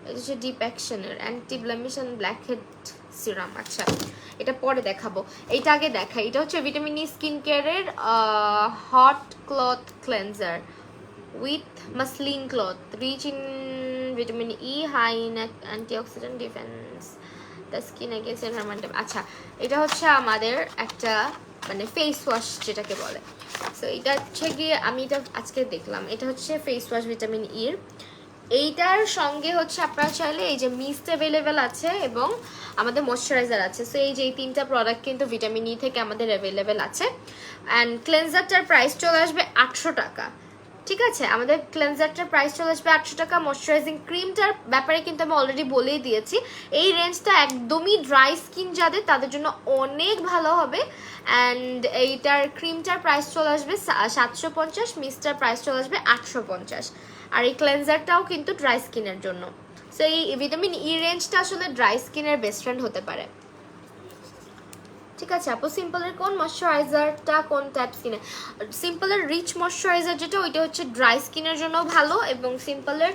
এটা হচ্ছে ডিপ অ্যাকশনের অ্যান্টি ব্লেমিশন ব্ল্যাকহেড সিরাম। আচ্ছা, এটা পরে দেখাবো, এইটা আগে দেখাই। এটা হচ্ছে ভিটামিন ই স্কিন কেয়ারের hot cloth cleanser with muslin cloth, rich in vitamin E, high in antioxidant defence the skin against environmental. আচ্ছা, এটা হচ্ছে আমাদের একটা মানে ফেস ওয়াশ যেটাকে বলে। সো এটা হচ্ছে গিয়ে আমি এটা আজকে দেখলাম, এটা হচ্ছে ফেস ওয়াশ ভিটামিন ইর। এইটার সঙ্গে হচ্ছে আপনারা চাইলে এই যে মিস্ট অ্যাভেলেবেল আছে এবং আমাদের ময়শ্চারাইজার আছে। সো এই যে এই তিনটা প্রোডাক্ট কিন্তু ভিটামিন ই থেকে আমাদের অ্যাভেলেবেল আছে। অ্যান্ড ক্লেন্সারটার প্রাইস চলে আসবে 800 টাকা, ঠিক আছে। আমাদের ক্লেন্সারটার প্রাইস চলে আসবে 800 টাকা। ময়শ্চারাইজিং ক্রিমটার ব্যাপারে কিন্তু আমি অলরেডি বলেই দিয়েছি, এই রেঞ্জটা একদমই ড্রাই স্কিন যাদের তাদের জন্য অনেক ভালো হবে। অ্যান্ড এইটার ক্রিমটার প্রাইস চলে আসবে 750, মিস্টার প্রাইস চলে আসবে 850। আর এই ক্লেন্সারটাও কিন্তু ড্রাই স্কিনের জন্য। সো এই ভিটামিন ই রেঞ্জটা আসলে ড্রাই স্কিনের বেস্ট ফ্রেন্ড হতে পারে, ঠিক আছে। আপু সিম্পলের কোন ময়শ্চারাইজারটা কোন টাইপ স্কিনে? সিম্পলের রিচ ময়শ্চারাইজার যেটা, ওইটা হচ্ছে ড্রাই স্কিনের জন্য ভালো, এবং সিম্পলের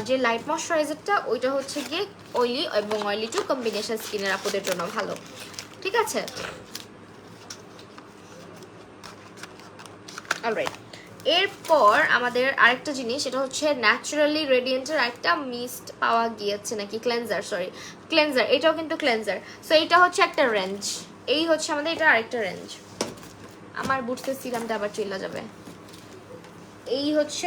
যে লাইট ময়শ্চারাইজারটা ওইটা হচ্ছে গিয়ে অয়েলি এবং অয়েলি টু কম্বিনেশন স্কিনের আপুদের জন্য ভালো, ঠিক আছে। অলরাইট, এরপর আমাদের আরেকটা জিনিস, সেটা হচ্ছে ন্যাচারালি রেডিয়েন্টের একটা মিস্ট পাওয়া গিয়েছে নাকি, ক্লেন্সার, সরি ক্লেন্সার, এটাও কিন্তু ক্লেন্সার। সো এইটা হচ্ছে একটা রেঞ্জ, এই হচ্ছে আমাদের এটা আরেকটা রেঞ্জ। আমার বুটসের সিরামটা আবার চলে যাবে। এই হচ্ছে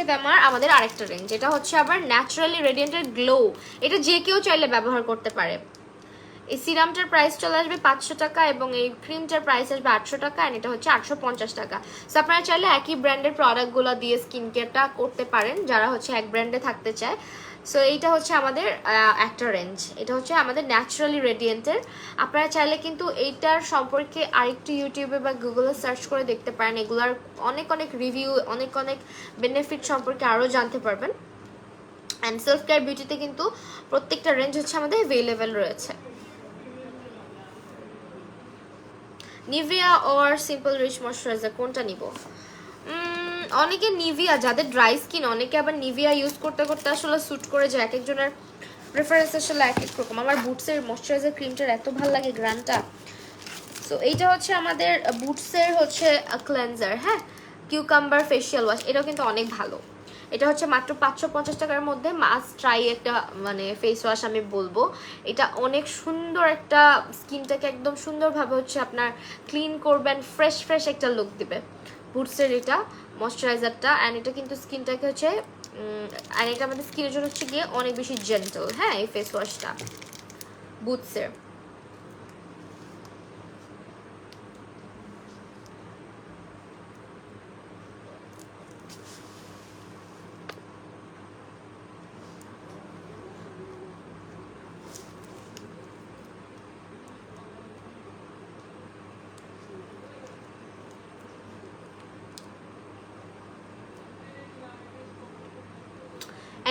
আমাদের আরেকটা রেঞ্জ, এটা হচ্ছে আবার ন্যাচারালি রেডিয়েন্টের গ্লো। এটা যে কেউ চাইলে ব্যবহার করতে পারে। এই সিরামটার প্রাইস চলে আসবে 500 টাকা এবং এই ক্রিমটার প্রাইস আসবে 800 টাকা, আর এটা হচ্ছে 850 টাকা। সো আপনারা চাইলে একই ব্র্যান্ডের প্রোডাক্টগুলো দিয়ে স্কিন কেয়ারটা করতে পারেন, যারা হচ্ছে এক ব্র্যান্ডে থাকতে চায় সো এইটা হচ্ছে আমাদের একটা রেঞ্জ, এটা হচ্ছে আমাদের ন্যাচারালি রেডিয়েন্টের। আপনারা চাইলে কিন্তু এইটার সম্পর্কে আরেকটু ইউটিউবে বা গুগলে সার্চ করে দেখতে পারেন, এগুলার অনেক অনেক রিভিউ, অনেক অনেক বেনিফিট সম্পর্কে আরও জানতে পারবেন। অ্যান্ড সেলফ কেয়ার বিউটিতে কিন্তু প্রত্যেকটা রেঞ্জ হচ্ছে আমাদের অ্যাভেলেবেল রয়েছে। Nivea or Simple rich moisturiser কোনটা নিব? অনেকে নিভিয়া, যাদের ড্রাই স্কিন, অনেকে আবার নিভিয়া ইউজ করতে করতে আসলে স্যুট করে যায়, এক একজনের প্রেফারেন্স আসলে এক এক রকম। আমার বুটসের ময়শ্চারাইজার ক্রিমটার এত ভালো লাগে গ্রানটা। সো এইটা হচ্ছে আমাদের বুটসের হচ্ছে ক্লেনজার, হ্যাঁ, কিউকাম্বার ফেশিয়াল ওয়াশ, এটাও কিন্তু অনেক ভালো। এটা হচ্ছে মাত্র 550 টাকার মধ্যে মাস্ট ট্রাই একটা মানে ফেস ওয়াশ আমি বলবো। এটা অনেক সুন্দর একটা স্কিনটাকে একদম সুন্দরভাবে হচ্ছে আপনার ক্লিন করবেন, ফ্রেশ ফ্রেশ একটা লুক দিবে বুটসের এটা ময়শ্চারাইজারটা। অ্যান্ড এটা কিন্তু স্কিনটাকে হচ্ছে অ্যান্ড এটা আমাদের স্কিনের জন্য হচ্ছে গিয়ে অনেক বেশি জেন্টল, হ্যাঁ, এই ফেস ওয়াশটা বুটসের।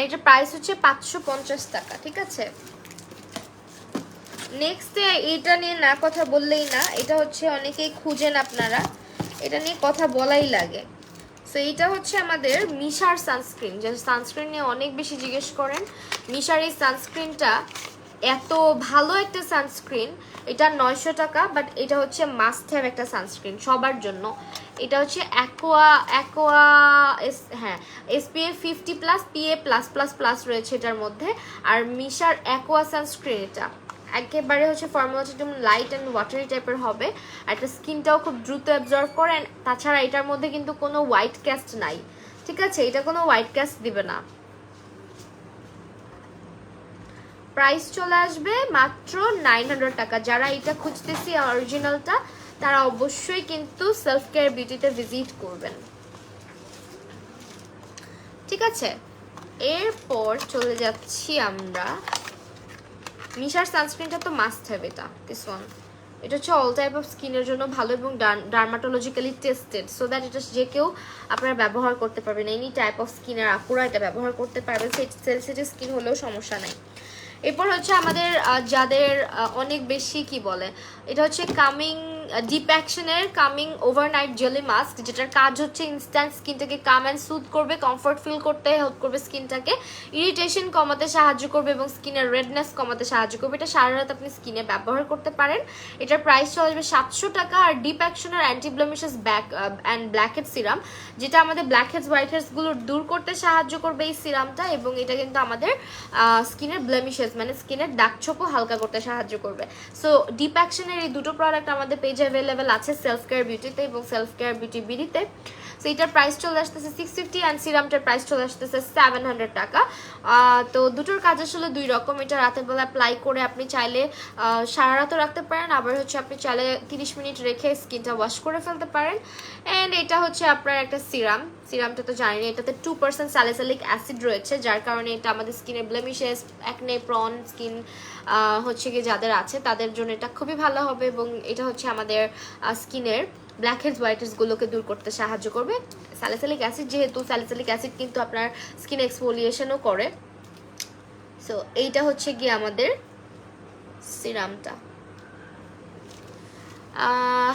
এটার প্রাইস হচ্ছে 550 টাকা, ঠিক আছে। নেক্সট এটা নিয়ে না কথা বললেই না, এটা হচ্ছে অনেকেই খুঁজেন আপনারা, এটা নিয়ে কথা বলাই লাগে। সো এইটা হচ্ছে আমাদের মিশার সানস্ক্রিন, যে সানস্ক্রিন নিয়ে অনেক বেশি জিজ্ঞেস করেন। মিশার এই সানস্ক্রিনটা এত ভালো একটা সানস্ক্রিন, এটা 900 টাকা, বাট এটা হচ্ছে মাস্ট হ্যাভ একটা সানস্ক্রিন সবার জন্য। এটা হচ্ছে অ্যাকোয়া হ্যাঁ, SPF 50+, PA+++ রয়েছে এটার মধ্যে। আর মিশার অ্যাকোয়া সানস্ক্রিন এটা একেবারে হচ্ছে ফর্মুলাটা একদম লাইট অ্যান্ড ওয়াটারি টাইপের হবে, আর এটা স্কিনটাও খুব দ্রুত অ্যাবজর্ব করে। তাছাড়া এটার মধ্যে কিন্তু কোনো হোয়াইট ক্যাস্ট নাই, ঠিক আছে, এটা কোনো হোয়াইট ক্যাস্ট দিবে না। প্রাইস চলে আসবে মাত্র 900 টাকা। যারা এটা খুঁজতেছি অরিজিনালটা, তারা অবশ্যই কিন্তু সেলফ কেয়ার বিউটিতে ভিজিট করবেন, ঠিক আছে। এরপর চলে যাচ্ছি আমরা, মিশার সানস্ক্রিনটা তো মাস্ট হ্যাভ, এটা দিস ওয়ান। এটা হচ্ছে অল টাইপ অফ স্কিনের জন্য ভালো এবং ডার্মাটোলজিক্যালি টেস্টেড, সো দ্যাট এটা যে কেউ আপনারা ব্যবহার করতে পারবেন, এনি টাইপ অফ স্কিনের আপুরা এটা ব্যবহার করতে পারবেন, সেনসিটিভ স্কিন হলেও সমস্যা নাই। এরপর হচ্ছে আমাদের যাদের অনেক বেশি কি বলে, এটা হচ্ছে কামিং ডিপ অ্যাকশনের কামিং ওভারনাইট জেলি মাস্ক, যেটার কাজ হচ্ছে ইনস্ট্যান্ট স্কিনটাকে কাম অ্যান্ড সুথ করবে, কমফর্ট ফিল করতে হেল্প করবে স্কিনটাকে, ইরিটেশন কমাতে সাহায্য করবে এবং স্কিনের রেডনেস কমাতে সাহায্য করবে। এটা সারা রাত আপনি স্কিনে ব্যবহার করতে পারেন। এটার প্রাইস চলে আসবে 700 টাকা। আর ডিপ অ্যাকশনের anti blemishes and blackhead serum, যেটা আমাদের ব্ল্যাকহেডস হোয়াইটহেডসগুলো দূর করতে সাহায্য করবে এই সিরামটা, এবং এটা কিন্তু আমাদের স্কিনের ব্লেমিশেস মানে স্কিনের দাগছোপও হালকা করতে সাহায্য করবে। সো ডিপ অ্যাকশনের এই দুটো প্রোডাক্ট আমাদের পেজে অ্যাভেলেবেল আছে, সেলফ কেয়ার বিউটিতে এবং সেলফ কেয়ার বিউটি বিডিতে। সো এটার প্রাইস চলে আসতেছে 650 অ্যান্ড সিরামটার প্রাইস চলে আসতেছে 700 টাকা। তো দুটোর কাজ আসলে দুই রকম। এটা রাতের বেলা অ্যাপ্লাই করে আপনি চাইলে সারা রাতও রাখতে পারেন, আবার হচ্ছে আপনি চাইলে 30 মিনিট রেখে স্কিনটা ওয়াশ করে ফেলতে পারেন। অ্যান্ড এটা হচ্ছে আপনার একটা সিরামটা তো জানেন, এটাতে 2% স্যালিসাইলিক অ্যাসিড রয়েছে, যার কারণে এটা আমাদের স্কিনের ব্লেমিশেস, অ্যাকনে প্রন স্কিন হচ্ছে কি যাদের আছে তাদের জন্য এটা খুবই ভালো হবে, এবং এটা হচ্ছে আমাদের স্কিনের ব্ল্যাকহেডস হোয়াইটহেডসগুলোকে দূর করতে সাহায্য করবে। স্যালিসাইলিক অ্যাসিড, যেহেতু স্যালিসাইলিক অ্যাসিড কিন্তু আপনার স্কিন এক্সফোলিয়েশনও করে। সো এইটা হচ্ছে গিয়ে আমাদের সিরামটা।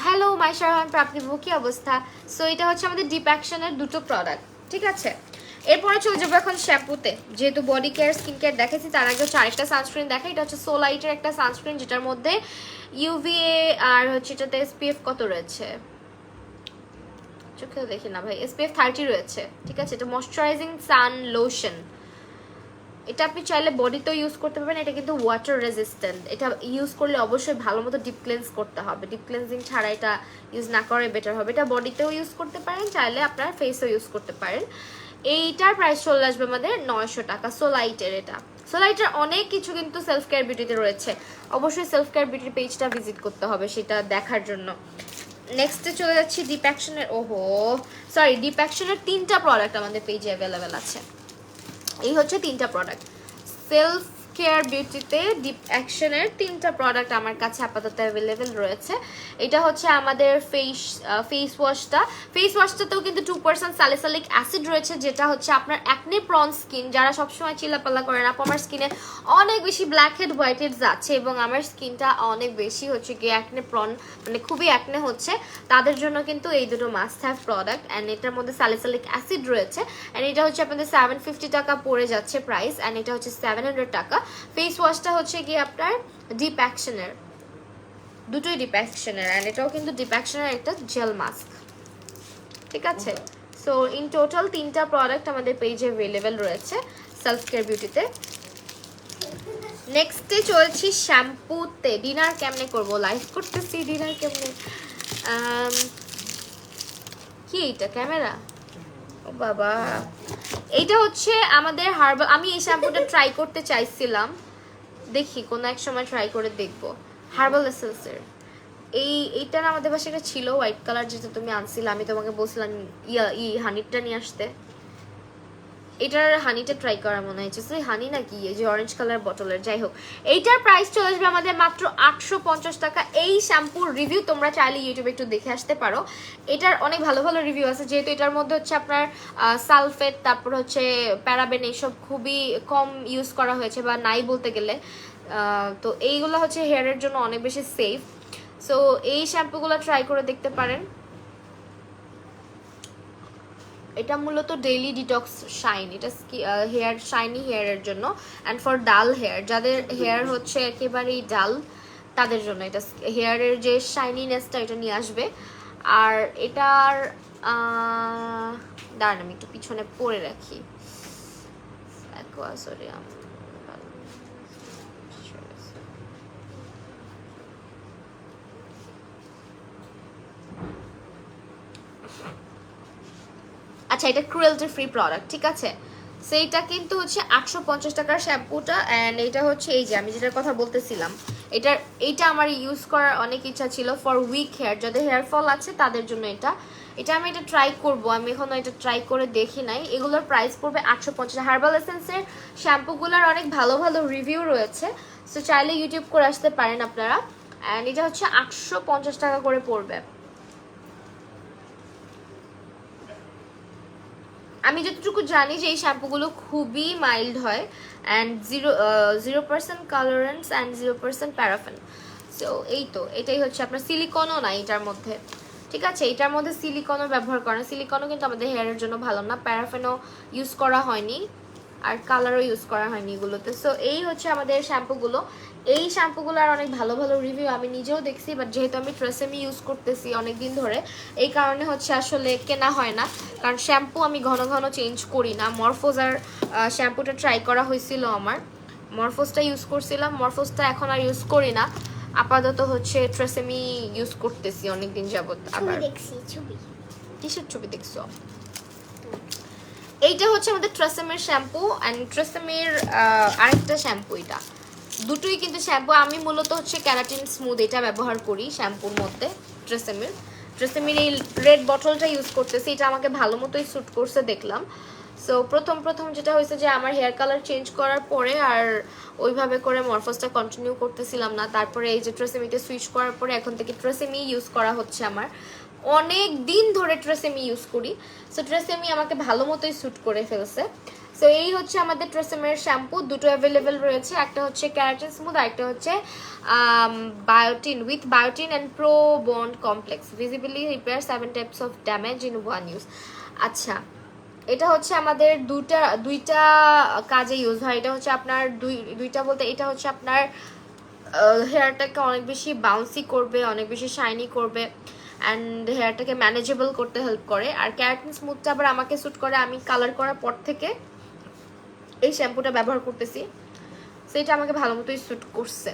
হ্যালো মাই শারহান প্রাপ্তিভু, কি অবস্থা? সো এটা হচ্ছে আমাদের ডিপ অ্যাকশনের দুটো প্রোডাক্ট, ঠিক আছে। এরপরে চলে যাবো এখন শ্যাম্পুতে, যেহেতু বডি কেয়ার স্কিন কেয়ার দেখেছি, তার আগে হচ্ছে আরেকটা সানস্ক্রিন দেখা। এটা হচ্ছে সোলাইটের একটা সানস্ক্রিন, যেটার মধ্যে UVA আর হচ্ছে এটাতে SPF কত রয়েছে চোখেও দেখি না ভাই, SPF 30 রয়েছে, ঠিক আছে। এটা ময়শ্চারাইজিং সান লোশন, এটা আপনি চাইলে বডিতেও ইউজ করতে পারবেন। এটা কিন্তু ওয়াটার রেজিস্ট্যান্ট, এটা ইউজ করলে অবশ্যই ভালো মতো ডিপ ক্লেন্স করতে হবে, ডিপ ক্লেন্সিং ছাড়া এটা ইউজ না করে বেটার হবে। এটা বডিতেও ইউজ করতে পারেন, চাইলে আপনার ফেসেও ইউজ করতে পারেন। এইটার প্রাইস চলে আসবে আমাদের 900 টাকা। সোলাইটের এটা, সোলাইটের অনেক কিছু কিন্তু সেলফ কেয়ার বিউটিতে রয়েছে, অবশ্যই সেলফ কেয়ার বিউটির পেজটা ভিজিট করতে হবে সেটা দেখার জন্য। নেক্সটে চলে যাচ্ছি ডিপ অ্যাকশনের, ডিপ অ্যাকশনের 3টা প্রোডাক্ট আমাদের পেজে অ্যাভেলেবেল আছে। এই হচ্ছে 3টা প্রোডাক্ট। সেলফ কেয়ার বিউটিতে ডিপ অ্যাকশনের 3টা প্রোডাক্ট আমার কাছে আপাতত অ্যাভেলেবেল রয়েছে। এটা হচ্ছে আমাদের ফেস ওয়াশটাতেও কিন্তু 2% স্যালিসাইলিক অ্যাসিড রয়েছে, যেটা হচ্ছে আপনার অ্যাকনে প্রন স্কিন, যারা সবসময় চিল্লাপাল্লা করেন আপু আমার স্কিনে অনেক বেশি ব্ল্যাক হেড হোয়াইট হেডস আছে এবং আমার স্কিনটা অনেক বেশি হচ্ছে কি অ্যাকনে প্রন, মানে খুবই অ্যাকনে হচ্ছে, তাদের জন্য কিন্তু এই দুটো মাস্ট হ্যাভ প্রোডাক্ট। অ্যান্ড এটার মধ্যে স্যালিসাইলিক অ্যাসিড রয়েছে। অ্যান্ড এটা হচ্ছে আপনাদের 750 টাকা পড়ে যাচ্ছে প্রাইস, অ্যান্ড এটা হচ্ছে 700 টাকা। ফেস ওয়াশটা হচ্ছে কি আপনার ডিপ অ্যাকশনের, দুটোই ডিপ অ্যাকশনের, অ্যান্ড এটাও কিন্তু ডিপ অ্যাকশনের একটা জেল মাস্ক, ঠিক আছে। সো ইন টোটাল 3টা প্রোডাক্ট আমাদের পেজে অ্যাভেলেবেল রয়েছে সেলফ কেয়ার বিউটিতে। নেক্সটে চলছি শ্যাম্পুতে। ডিনার কেমনে করবো, লাইভ করতেছি, ডিনার কেমনে কি এইটা ক্যামেরা, ও বাবা। এইটা হচ্ছে আমাদের হার্বাল, আমি এই শ্যাম্পুটা ট্রাই করতে চাইছিলাম, দেখি কোনো এক সময় ট্রাই করে দেখবো। হার্বাল এসেন্সের এইটা না আমাদের পাশে একটা ছিল হোয়াইট কালার, যেটা তুমি আনছিলে, আমি তোমাকে বলছিলাম হানিটা নিয়ে আসতে। এটার হানিটা ট্রাই করা মনে হয়েছে, সেই হানি নাকি এই যে অরেঞ্জ কালার বটলের, যাই হোক এইটার প্রাইস চলে আসবে আমাদের মাত্র 850 টাকা। এই শ্যাম্পুর রিভিউ তোমরা চাইলে ইউটিউবে একটু দেখে আসতে পারো, এটার অনেক ভালো ভালো রিভিউ আছে, যেহেতু এটার মধ্যে হচ্ছে আপনার সালফেট, তারপর হচ্ছে প্যারাবেন, এইসব খুবই কম ইউজ করা হয়েছে বা নাই বলতে গেলে। তো এইগুলো হচ্ছে হেয়ারের জন্য অনেক বেশি সেফ। সো এই শ্যাম্পুগুলো ট্রাই করে দেখতে পারেন। এটা মূলত ডেইলি ডিটক্স শাইন, এটা হেয়ার শাইনি হেয়ারের জন্য, অ্যান্ড ফর ডাল হেয়ার, যাদের হেয়ার হচ্ছে একেবারেই ডাল তাদের জন্য এটা হেয়ারের যে শাইনিনেসটা এটা নিয়ে আসবে। আর এটার দাঁড়ান আমি একটু পিছনে পরে রাখি। আচ্ছা, এটা ক্রুয়েলটি ফ্রি প্রোডাক্ট, ঠিক আছে। সেইটা কিন্তু হচ্ছে 850 টাকার শ্যাম্পুটা, অ্যান্ড এটা হচ্ছে এই যে আমি যেটার কথা বলতেছিলাম, এইটা আমার ইউজ করার অনেক ইচ্ছা ছিল ফর উইক হেয়ার, যাদের হেয়ার ফল আছে তাদের জন্য এটা আমি এটা ট্রাই করব। আমি এখনো এটা ট্রাই করে দেখি নাই। এগুলোর প্রাইস পড়বে 850। হার্বাল এসেন্সের শ্যাম্পুগুলোর অনেক ভালো ভালো রিভিউ রয়েছে, সো চাইলে ইউটিউব করে আসতে পারেন আপনারা। অ্যান্ড এটা হচ্ছে 850 টাকা করে পড়বে। আমি যতটুকু জানি যে এই শ্যাম্পুগুলো খুবই মাইল্ড হয়, অ্যান্ড 0% কালারেন্স অ্যান্ড 0% প্যারাফিন। সো এই তো এটাই হচ্ছে আপনার, সিলিকনও নাই এটার মধ্যে, ঠিক আছে। এটার মধ্যে সিলিকনও ব্যবহার করেন, সিলিকনও কিন্তু আমাদের হেয়ারের জন্য ভালো না, প্যারাফিনও ইউজ করা হয়নি, আর কালারও ইউজ করা হয়নি এগুলোতে। সো এই হচ্ছে আমাদের শ্যাম্পুগুলো। এই শ্যাম্পুগুলোর অনেক ভালো ভালো রিভিউ আমি নিজেও দেখছি, বাট যেহেতু আমি ট্রেসেমি ইউজ করতেছি অনেক দিন ধরে, এই কারণে হচ্ছে আসলে কেনা হয় না, কারণ শ্যাম্পু আমি ঘন ঘন চেঞ্জ করি না। মরফোজার শ্যাম্পুটা ট্রাই করা হয়েছিল আমার, মরফোজটা ইউজ করছিলাম, মরফোজটা এখন আর ইউজ করি না, আপাতত হচ্ছে ট্রেসেমি ইউজ করতেছি অনেকদিন যাবত। আবার দেখছি ছবি, কিসের ছবি দেখছো? এইটা হচ্ছে আমাদের ট্রেসেমের শ্যাম্পু, অ্যান্ড ট্রেসেমের আরেকটা শ্যাম্পু, এটা দুটোই কিন্তু শ্যাম্পু। আমি মূলত হচ্ছে ক্যারাটিন স্মুথ এটা ব্যবহার করি শ্যাম্পুর মধ্যে, ট্রেসেমের এই রেড বটলটা ইউজ করতেছি, এটা আমাকে ভালো মতোই স্যুট করছে দেখলাম। সো প্রথম যেটা হয়েছে যে আমার হেয়ার কালার চেঞ্জ করার পরে আর ওইভাবে করে মরফোসটা কন্টিনিউ করতেছিলাম না, তারপরে এই যে ট্রেসেমিতে সুইচ করার পরে এখন থেকে ট্রেসেমি ইউজ করা হচ্ছে আমার, অনেক দিন ধরে ট্রেসেমি ইউজ করি। সো ট্রেসেমি আমাকে ভালো মতোই স্যুট করে ফেলছে। সো এই হচ্ছে আমাদের ট্রেসেমের শ্যাম্পু, দুটো অ্যাভেলেবেল রয়েছে, একটা হচ্ছে ক্যারাটিন স্মুথ, আর একটা হচ্ছে বায়োটিন with বায়োটিন and pro bond complex, visibly repair 7 types of damage in 1 use. আচ্ছা, এটা হচ্ছে আমাদের দুইটা কাজে ইউজ হয়। এটা হচ্ছে আপনার দুইটা বলতে এটা হচ্ছে আপনার হেয়ারটাকে অনেক বেশি বাউন্সি করবে, অনেক বেশি শাইনি করবে, অ্যান্ড হেয়ারটাকে ম্যানেজেবল করতে হেল্প করে। আর ক্যারাটিন স্মুথটা আবার আমাকে স্যুট করে, আমি কালার করার পর থেকে এই শ্যাম্পুটা ব্যবহার করতেছি, সেটা আমাকে ভালো মতোই স্যুট করছে।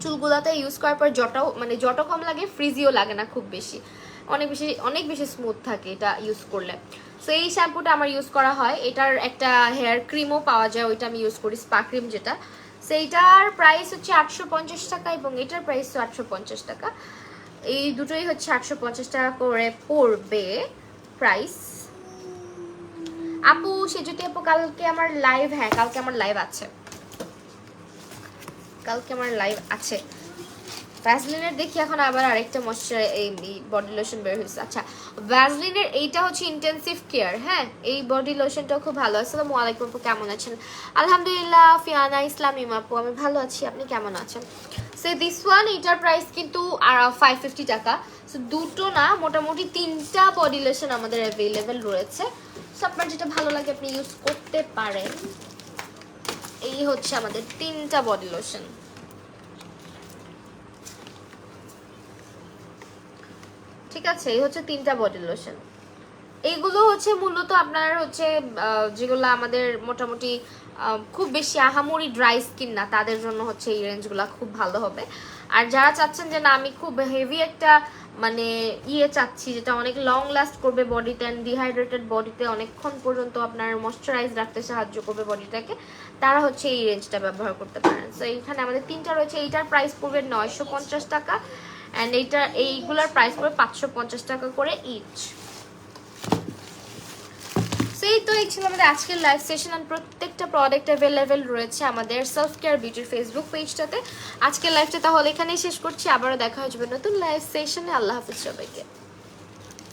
চুলগুলাতে ইউজ করার পর জটা কম লাগে, ফ্রিজিও লাগে না খুব বেশি, অনেক বেশি স্মুথ থাকে এটা ইউজ করলে। সো এই শ্যাম্পুটা আমার ইউজ করা হয়। এটার একটা হেয়ার ক্রিমও পাওয়া যায়, ওইটা আমি ইউজ করি, স্পা ক্রিম যেটা, সেইটার প্রাইস হচ্ছে 850 টাকা এবং এটার প্রাইস 850 টাকা। এই দুটোই হচ্ছে 850 টাকা করে পড়বে প্রাইস। আপু সেজুতি আপু কালকে আমার লাইভ, হ্যাঁ কালকে আমার লাইভ আছে, কালকে আমার লাইভ আছে। ভ্যাসলিনের দেখি এখন আবার আরেকটা ময়শ্চার এই বডি লোশন বের হয়েছে। আচ্ছা ভ্যাসলিনের এইটা হচ্ছে ইন্টেন্সিভ কেয়ার, হ্যাঁ এই বডি লোশনটা খুব ভালো। আসসালামু আলাইকুম আপু, কেমন আছেন? আলহামদুলিল্লাহ ফিয়ানা ইসলাম আপু, আমি ভালো আছি, আপনি কেমন আছেন? সে দিস ওয়ান, এটার প্রাইস কিন্তু 550 টাকা। সো দুটো না মোটামুটি 3টা বডি লোশন আমাদের অ্যাভেলেবেল রয়েছে। সো আপনার যেটা ভালো লাগে আপনি ইউজ করতে পারেন। এই হচ্ছে আমাদের 3টা বডি লোশন। ঠিক আছে, এই হচ্ছে 3টা বডি লোশন। এইগুলো হচ্ছে মূলত আপনার হচ্ছে যেগুলো আমাদের মোটামুটি খুব বেশি আহামরি ড্রাই স্কিন না তাদের জন্য হচ্ছে এই রেঞ্জগুলো খুব ভালো হবে। আর যারা চাচ্ছেন যে না আমি খুব হেভি একটা মানে চাচ্ছি যেটা অনেক লং লাস্ট করবে বডিতে, অ্যান্ড ডিহাইড্রেটেড বডিতে অনেকক্ষণ পর্যন্ত আপনার ময়শ্চারাইজ রাখতে সাহায্য করবে বডিটাকে, তারা হচ্ছে এই রেঞ্জটা ব্যবহার করতে পারেন। সো এইখানে আমাদের 3টা রয়েছে। এইটার প্রাইস পড়বে 950 টাকা, অ্যান্ড এইগুলার প্রাইস পড়বে 550 টাকা করে ইচ। সেই তো এই ছিল আমাদের আজকের লাইভ সেশন, আর প্রত্যেকটা প্রোডাক্ট অ্যাভেলেবেল রয়েছে আমাদের সেলফ কেয়ার বিউটির ফেসবুক পেজটাতে। আজকের লাইভটা তাহলে এখানেই শেষ করছি, আবারও দেখা হয়ে যাবে নতুন লাইভ সেশনে। আল্লাহ হাফিজ সবাইকে।